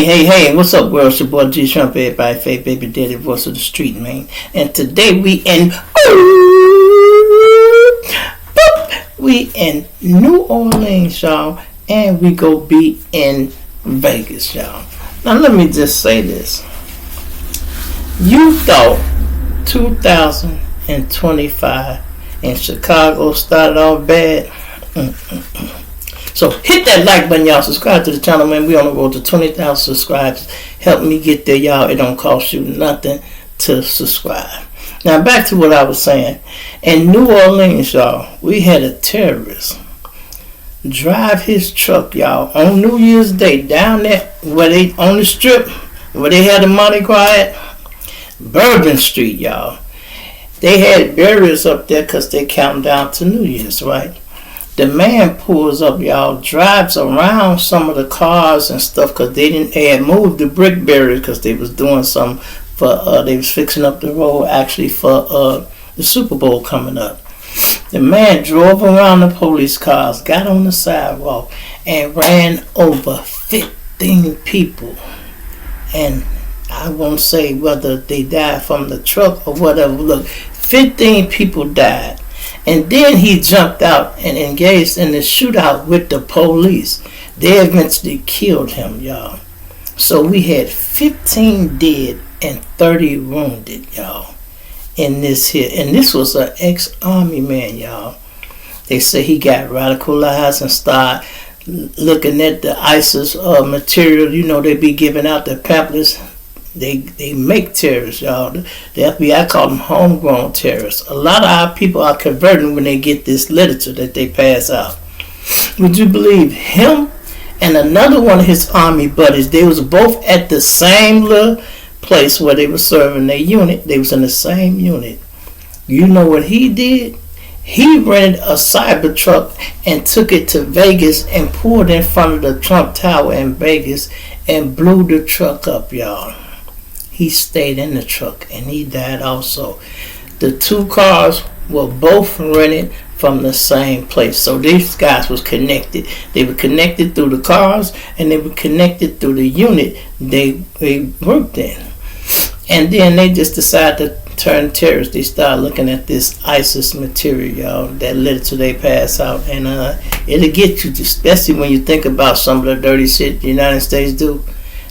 Hey, what's up, world? It's your boy G Trump, everybody, Faith Baby Daddy, voice of the street, man. And today we in New Orleans, y'all, and we go be in Vegas, y'all. Now let me just say this. You thought 2025 in Chicago started off bad? So hit that like button, y'all. Subscribe to the channel, man. We on the road to 20,000 subscribers. Help me get there, y'all. It don't cost you nothing to subscribe. Now back to what I was saying. In New Orleans, y'all, we had a terrorist drive his truck, y'all, on New Year's Day down there where they on the strip where they had the Mardi Gras at, Bourbon Street, y'all. They had barriers up there because they counting down to New Year's, right? The man pulls up, y'all, drives around some of the cars and stuff because they had moved the brick barriers because they was doing something for, they was fixing up the road actually for the Super Bowl coming up. The man drove around the police cars, got on the sidewalk, and ran over 15 people. And I won't say whether they died from the truck or whatever. Look, 15 people died. And then he jumped out and engaged in the shootout with the police. They eventually killed him, y'all. So we had 15 dead and 30 wounded, y'all, in this here. And this was an ex-army man, y'all. They say he got radicalized and started looking at the ISIS material. You know, they be giving out the pamphlets. They make terrorists, y'all. The FBI call them homegrown terrorists. A lot of our people are converting when they get this literature that they pass out. Would you believe him and another one of his army buddies, they was both at the same little place where they were serving their unit. They was in the same unit. You know what he did? He rented a Cybertruck and took it to Vegas and pulled in front of the Trump Tower in Vegas and blew the truck up, y'all. He stayed in the truck and he died also. The two cars were both rented from the same place. So these guys was connected. They were connected through the cars and they were connected through the unit they worked in. And then they just decided to turn terrorists. They started looking at this ISIS material, y'all, that literature they pass out. And it'll get you, especially when you think about some of the dirty shit the United States do.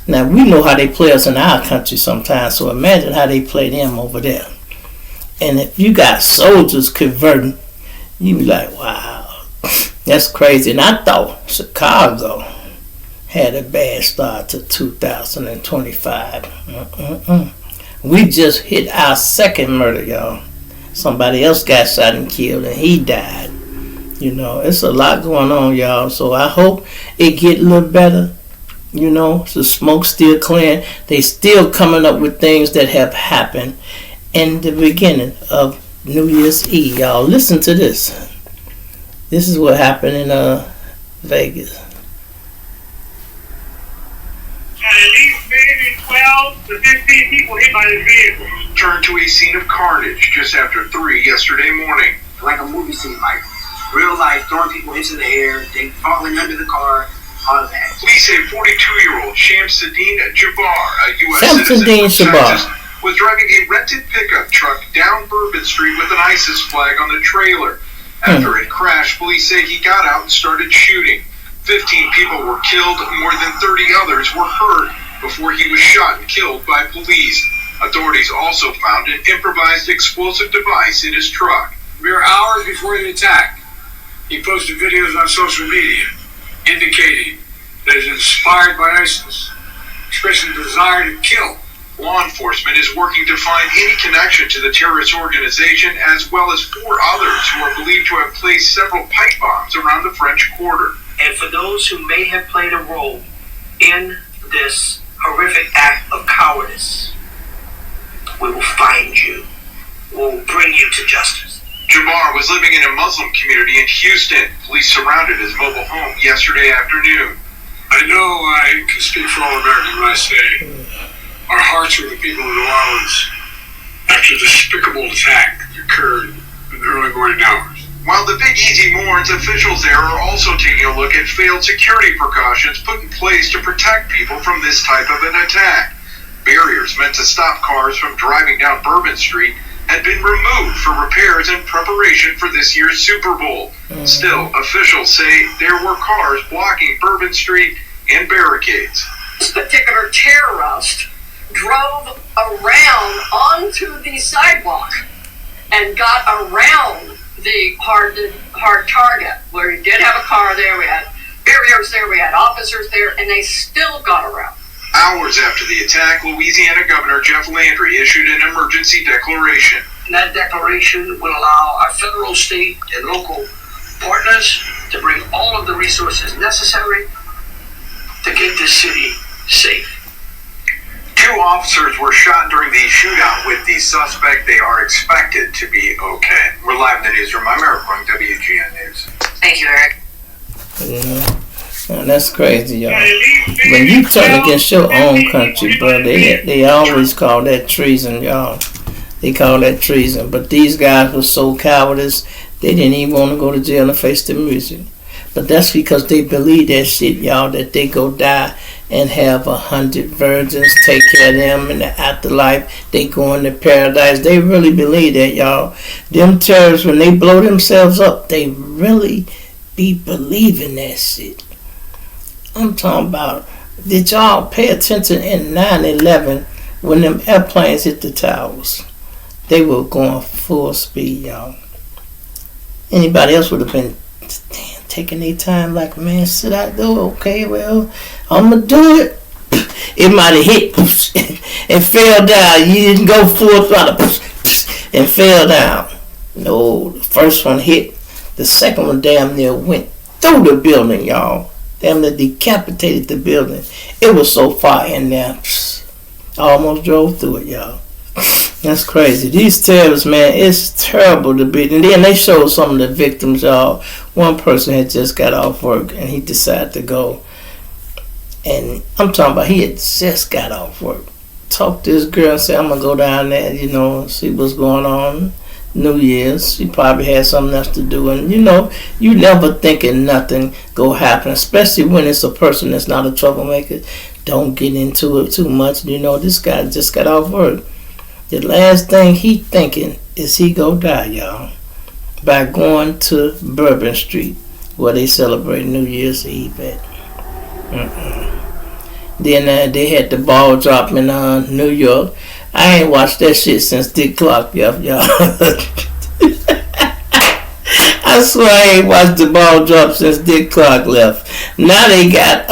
Now, we know how they play us in our country sometimes, so imagine how they play them over there. And if you got soldiers converting, you be like, wow, that's crazy. And I thought Chicago had a bad start to 2025. We just hit our second murder, y'all. Somebody else got shot and killed, and he died. You know, it's a lot going on, y'all. So I hope it get a little better. You know, the smoke's still clearing. They still coming up with things that have happened in the beginning of New Year's Eve, y'all. Listen to this. This is what happened in Vegas. At least maybe 12 to 15 people hit by the vehicle. Turned to a scene of carnage just after 3 yesterday morning. Like a movie scene, like real life, throwing people into the air, they falling under the car. All of that. Police say 42-year-old Shamsuddin Jabbar, a U.S. citizen from Texas, was driving a rented pickup truck down Bourbon Street with an ISIS flag on the trailer. After it crashed, police say he got out and started shooting. 15 people were killed, more than 30 others were hurt before he was shot and killed by police. Authorities also found an improvised explosive device in his truck. Mere hours before the attack, he posted videos on social media indicating that he's inspired by ISIS, expressing a desire to kill. Law enforcement is working to find any connection to the terrorist organization, as well as 4 others who are believed to have placed several pipe bombs around the French Quarter. And for those who may have played a role in this horrific act of cowardice, we will find you. We will bring you to justice. Jabbar was living in a Muslim community in Houston. Police surrounded his mobile home yesterday afternoon. I know I can speak for all Americans when I say our hearts are with the people of New Orleans after the despicable attack that occurred in the early morning hours. While the Big Easy mourns, officials there are also taking a look at failed security precautions put in place to protect people from this type of an attack. Barriers meant to stop cars from driving down Bourbon Street had been removed for repairs in preparation for this year's Super Bowl. Still, officials say there were cars blocking Bourbon Street and barricades. This particular terrorist drove around onto the sidewalk and got around the hard target, where he did have a car there, we had barriers there, we had officers there, and they still got around. Hours after the attack, Louisiana Governor Jeff Landry issued an emergency declaration. And that declaration will allow our federal, state, and local partners to bring all of the resources necessary to get this city safe. 2 officers were shot during the shootout with the suspect. They are expected to be okay. We're live in the newsroom. I'm Eric Wong, WGN News. Thank you, Eric. Yeah, that's crazy, y'all. When you turn against your own country, bro, they always call that treason, y'all. They call that treason. But these guys were so cowardice, they didn't even want to go to jail and face the music. But that's because they believe that shit, y'all, that they go die and have 100 virgins take care of them in the afterlife. They go into paradise. They really believe that, y'all. Them terrorists, when they blow themselves up, they really be believing that shit. I'm talking about, did y'all pay attention in 9/11 when them airplanes hit the towers? They were going full speed, y'all. Anybody else would have been taking their time like, man, should I do it? Okay, well, I'm going to do it. It might have hit and fell down. You didn't go full throttle and fell down. No, the first one hit. The second one damn near went through the building, y'all. Damn near decapitated the building. It was so far in there. I almost drove through it, y'all. That's crazy. These terrorists, man, it's terrible to be. And then they showed some of the victims, y'all. One person had just got off work and he decided to go. And I'm talking about he had just got off work. Talked to this girl and said, I'm going to go down there, you know, see what's going on. New Year's. She probably had something else to do. And, you know, you never thinking nothing go happen, especially when it's a person that's not a troublemaker. Don't get into it too much. You know, this guy just got off work. The last thing he thinking is he go die, y'all, by going to Bourbon Street where they celebrate New Year's Eve at. Then they had the ball drop in New York. I ain't watched that shit since Dick Clark, y'all. I swear I ain't watched the ball drop since Dick Clark left. Now they got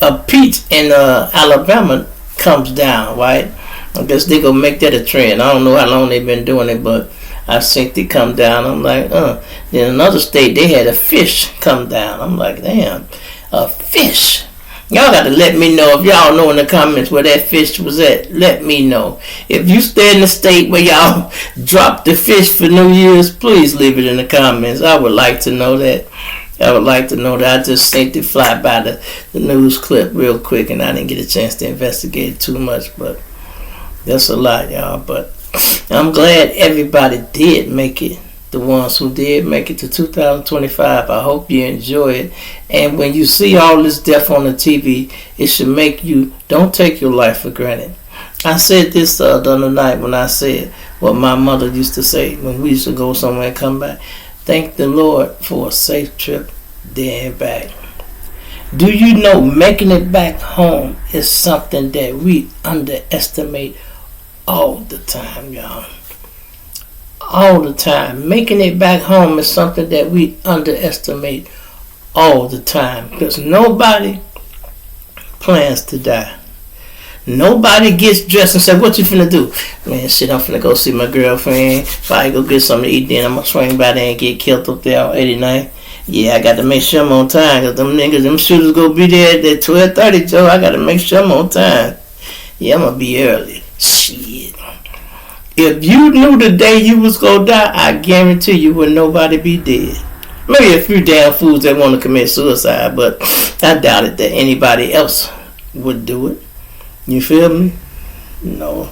a peach in Alabama comes down, right? I guess they gonna make that a trend. I don't know how long they've been doing it, but I think they come down. I'm like, Then another state, they had a fish come down. I'm like, damn, a fish. Y'all got to let me know if y'all know in the comments where that fish was at. Let me know. If you stay in the state where y'all dropped the fish for New Year's, please leave it in the comments. I would like to know that. I just seen it fly by the news clip real quick, and I didn't get a chance to investigate it too much, but that's a lot, y'all. But I'm glad everybody did make it. The ones who did make it to 2025, I hope you enjoy it. And when you see all this death on the TV, it should make you, don't take your life for granted. I said this the other night when I said what my mother used to say when we used to go somewhere and come back. Thank the Lord for a safe trip there and back. Do you know making it back home is something that we underestimate all the time, y'all? All the time. Making it back home is something that we underestimate all the time, because nobody plans to die. Nobody gets dressed and says, what you finna do? Man, shit, I'm finna go see my girlfriend. Probably go get something to eat, then I'm gonna swing by there and get killed up there on 89. Yeah, I got to make sure I'm on time, because them shooters gonna be there at 12:30, Joe. I got to make sure I'm on time. Yeah, I'm gonna be early. Shit. If you knew the day you was gonna die, I guarantee you would nobody be dead. Maybe a few damn fools that want to commit suicide, but I doubt it that anybody else would do it. You feel me? No.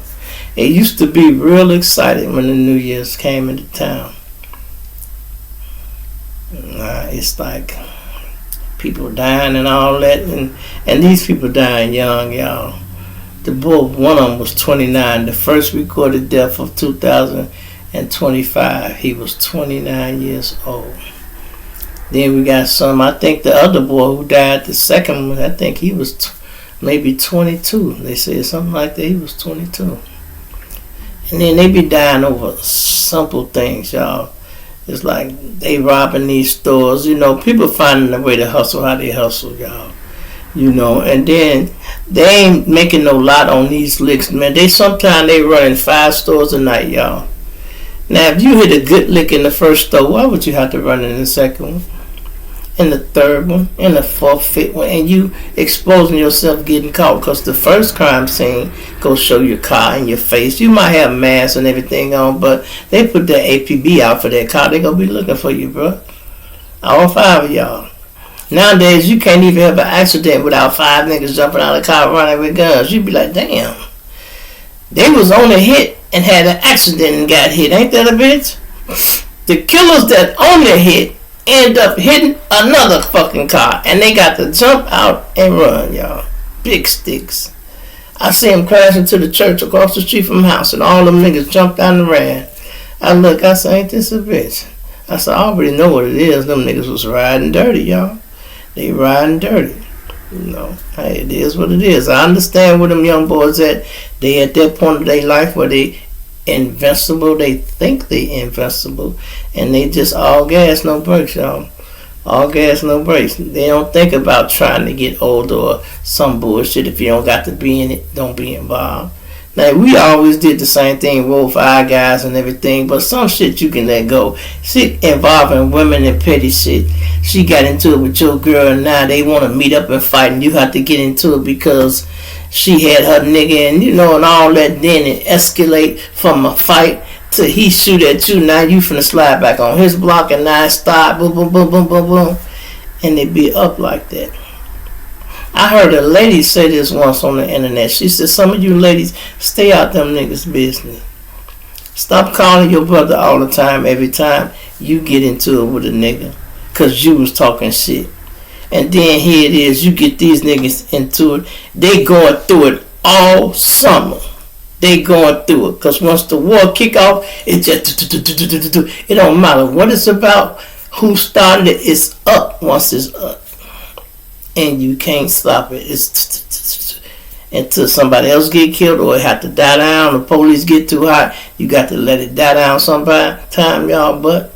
It used to be real exciting when the New Year's came into town. It's like people dying and all that, and these people dying young, y'all. The boy, one of them was 29. The first recorded death of 2025, he was 29 years old. Then we got some, I think the other boy who died, the second one, I think he was maybe 22. They said something like that, he was 22. And then they be dying over simple things, y'all. It's like they robbing these stores, people finding a way to hustle how they hustle, y'all. And then they ain't making no lot on these licks, man. Sometimes they running 5 stores a night, y'all. Now, if you hit a good lick in the first store, why would you have to run in the second one, in the third one, in the fourth, fifth one, and you exposing yourself getting caught? Because the first crime scene go show your car in your face. You might have masks and everything on, but they put that APB out for that car. They gonna be looking for you, bro. All 5 of y'all. Nowadays, you can't even have an accident without 5 niggas jumping out of the car running with guns. You be like, damn. They was on a hit and had an accident and got hit. Ain't that a bitch? The killers that on the hit end up hitting another fucking car. And they got to jump out and run, y'all. Big sticks. I see them crash into the church across the street from the house. And all them niggas jumped out and ran. I look, I said, ain't this a bitch? I said, I already know what it is. Them niggas was riding dirty, y'all. They riding dirty. Hey, it is what it is. I understand where them young boys at. They at that point of their life where they invincible. They think they invincible. And they just all gas, no brakes, y'all. All gas, no brakes. They don't think about trying to get older or some bullshit. If you don't got to be in it, don't be involved. Now, we always did the same thing, roll for our guys and everything, but some shit you can let go. Shit involving women and petty shit. She got into it with your girl, and now they want to meet up and fight, and you have to get into it because she had her nigga, and and all that. Then it escalate from a fight to he shoot at you. Now you finna slide back on his block, and now it start boom, boom, boom, boom, boom, boom, and it be up like that. I heard a lady say this once on the internet. She said, some of you ladies, stay out them niggas' business. Stop calling your brother all the time, every time you get into it with a nigga. Because you was talking shit. And then here it is, you get these niggas into it. They going through it all summer. They going through it. Because once the war kick off, it just, it don't matter what it's about, who started it, it's up once it's up. And you can't stop it. It's until somebody else get killed or it have to die down. The police get too hot. You got to let it die down sometime, y'all. But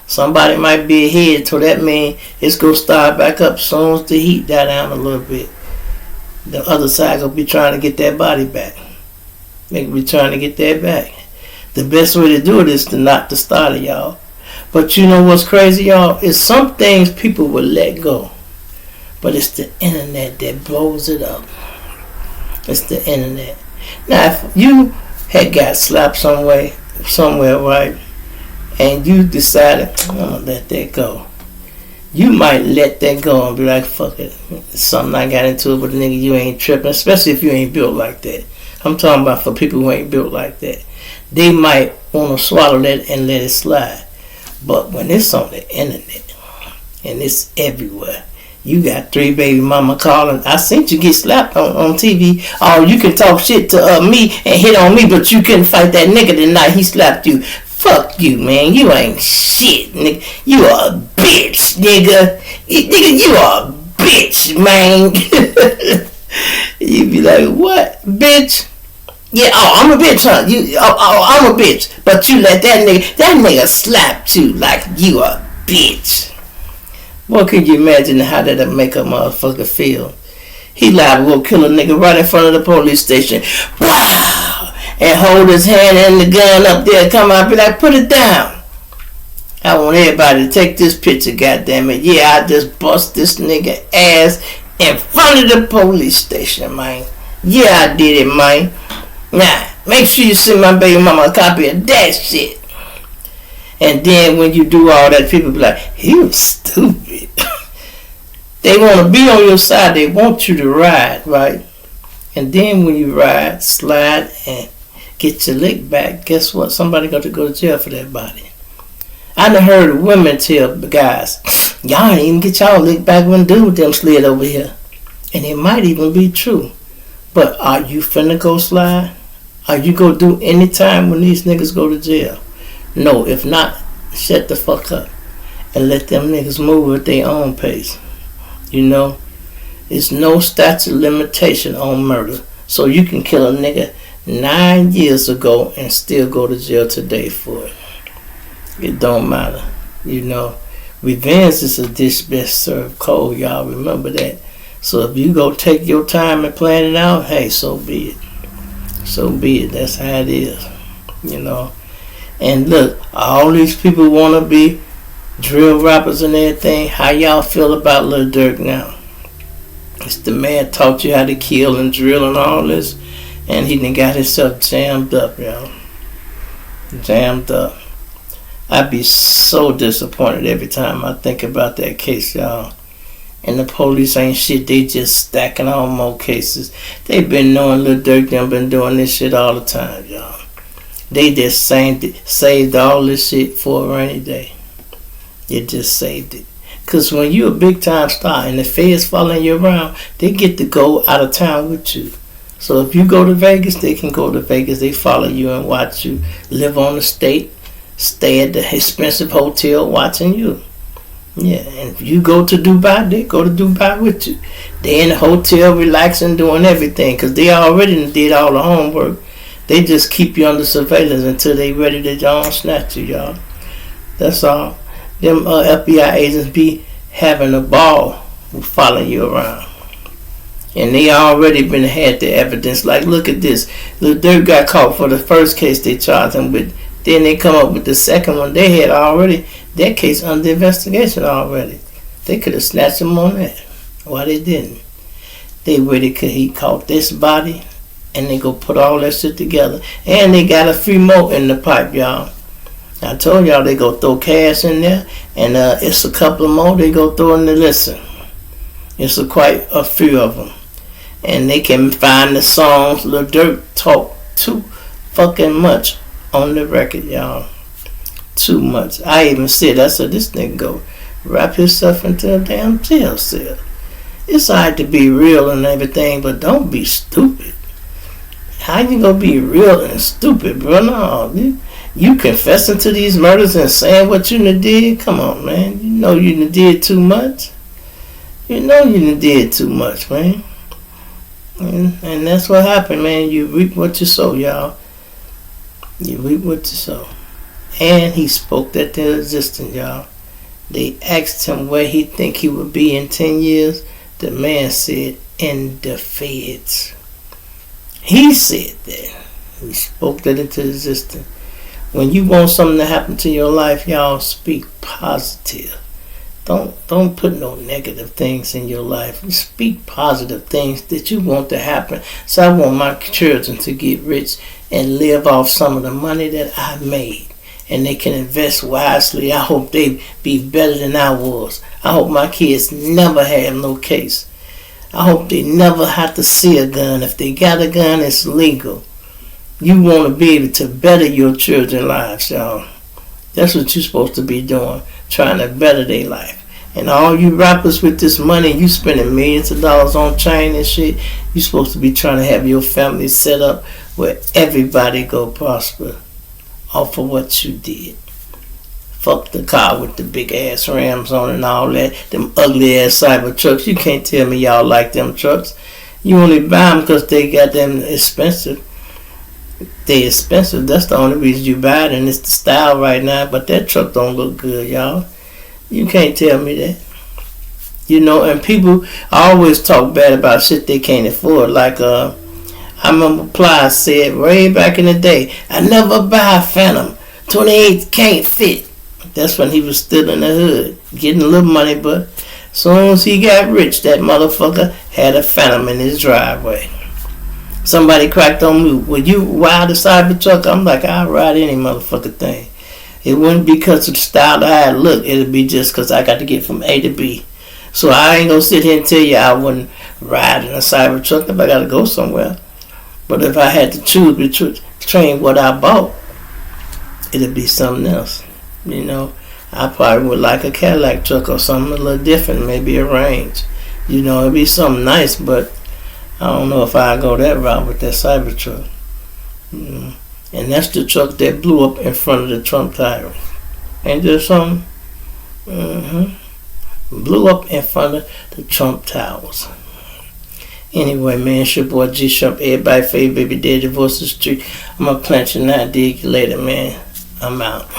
somebody might be ahead, so that means it's gonna start back up as soon as the heat die down a little bit. The other side gonna be trying to get that body back. They gonna be trying to get that back. The best way to do it is to not to start it, y'all. But you know what's crazy, y'all? Is some things people will let go. But it's the internet that blows it up. It's the internet. Now, if you had got slapped somewhere, right, and you decided, I'm going to let that go. You might let that go and be like, fuck it. It's something I got into it with a nigga, you ain't tripping, especially if you ain't built like that. I'm talking about for people who ain't built like that. They might want to swallow that and let it slide. But when it's on the internet, and it's everywhere, you got 3 baby mama calling. I seen you get slapped on TV. Oh, you can talk shit to me and hit on me, but you couldn't fight that nigga tonight. He slapped you. Fuck you, man. You ain't shit, nigga. You are a bitch, nigga. You are a bitch, man. You be like, what, bitch? Yeah, I'm a bitch, huh? I'm a bitch. But you let that nigga slap you like you a bitch. What can you imagine how that'll make a motherfucker feel? He liable to go kill a nigga right in front of the police station. Wow! And hold his hand and the gun up there, come out and be like, put it down. I want everybody to take this picture, goddammit. Yeah, I just bust this nigga ass in front of the police station, man. Yeah, I did it, man. Now, make sure you send my baby mama a copy of that shit. And then when you do all that, people be like, he was stupid. They want to be on your side. They want you to ride, right? And then when you ride, slide, and get your lick back, guess what? Somebody got to go to jail for that body. I done heard of women tell the guys, y'all ain't even get y'all licked back when dude them slid over here. And it might even be true. But are you finna go slide? Are you gonna do any time when these niggas go to jail? No, if not, shut the fuck up. And let them niggas move at their own pace. You know? There's no statute of limitation on murder. So you can kill a nigga 9 years ago and still go to jail today for it. It don't matter. You know? Revenge is a dish best served cold, y'all. Remember that. So if you go take your time and plan it out, hey, so be it. So be it. That's how it is. You know? And look, all these people want to be drill rappers and everything. How y'all feel about Lil Durk now? It's the man taught you how to kill and drill and all this. And he done got himself jammed up, y'all. Jammed up. I'd be so disappointed every time I think about that case, y'all. And the police ain't shit. They just stacking on more cases. They been knowing Lil Durk them been doing this shit all the time, y'all. They just saved all this shit for a rainy day. You just saved it. Because when you a big time star and the feds following you around, they get to go out of town with you. So if you go to Vegas, they can go to Vegas. They follow you and watch you live on the state, stay at the expensive hotel watching you. Yeah, and if you go to Dubai, they go to Dubai with you. They in the hotel relaxing, doing everything because they already did all the homework. They just keep you under surveillance until they ready to snatch you, y'all. That's all. Them FBI agents be having a ball following you around. And they already been had the evidence. Like, look at this. Lil Durk got caught for the first case they charged him with. Then they come up with the second one. They had already that case under investigation already. They could have snatched him on that. Why they didn't? They waited till he caught this body, and they go put all that shit together. And they got a few more in the pipe, y'all. I told y'all they go throw cash in there, and it's a couple of more they go throw in the listen. It's quite a few of them. And they can find the songs. Lil Durk talk too fucking much on the record, y'all. Too much. I even said, I said, this nigga go wrap himself into a damn jail cell. It's alright to be real and everything, but don't be stupid. How you gonna be real and stupid, bro? No, you confessing to these murders and saying what you done did? Come on, man. You know you done did too much. You know you done did too much, man. And that's what happened, man. You reap what you sow, y'all. You reap what you sow. And he spoke that to existence, y'all. They asked him where he think he would be in 10 years. The man said, in the feds. He said that. He spoke that into existence. When you want something to happen to your life, y'all, speak positive. Don't put no negative things in your life. Speak positive things that you want to happen. So I want my children to get rich and live off some of the money that I made. And they can invest wisely. I hope they be better than I was. I hope my kids never have no case. I hope they never have to see a gun. If they got a gun, it's legal. You want to be able to better your children's lives, y'all. That's what you're supposed to be doing. Trying to better their life. And all you rappers with this money, you spending millions of dollars on chain and shit, you supposed to be trying to have your family set up where everybody go prosper off of what you did. Fuck the car with the big ass rims on and all that. Them ugly ass cyber trucks. You can't tell me y'all like them trucks. You only buy them because they got them expensive. They expensive. That's the only reason you buy it, and it's the style right now. But that truck don't look good, y'all. You can't tell me that. You know, and people always talk bad about shit they can't afford. Like, I remember Ply said way back in the day, I never buy a Phantom. 28 can't fit. That's when he was still in the hood, getting a little money, but as soon as he got rich, that motherfucker had a Phantom in his driveway. Somebody cracked on me, will you ride a Cybertruck? I'm like, I'll ride any motherfucking thing. It wouldn't be because of the style that I look. It'd be just because I got to get from A to B. So I ain't going to sit here and tell you I wouldn't ride in a Cybertruck if I got to go somewhere. But if I had to choose between what I bought, it'd be something else. You know, I probably would like a Cadillac truck or something a little different, maybe a Range. You know, it'd be something nice, but I don't know if I go that route with that Cybertruck. And that's the truck that blew up in front of the Trump Tower. Ain't there something? Blew up in front of the Trump Towers. Anyway, man, it's your boy G Shump. Everybody favorite baby daddy voice of the street. I'm gonna plant you now. Dig you later, man. I'm out.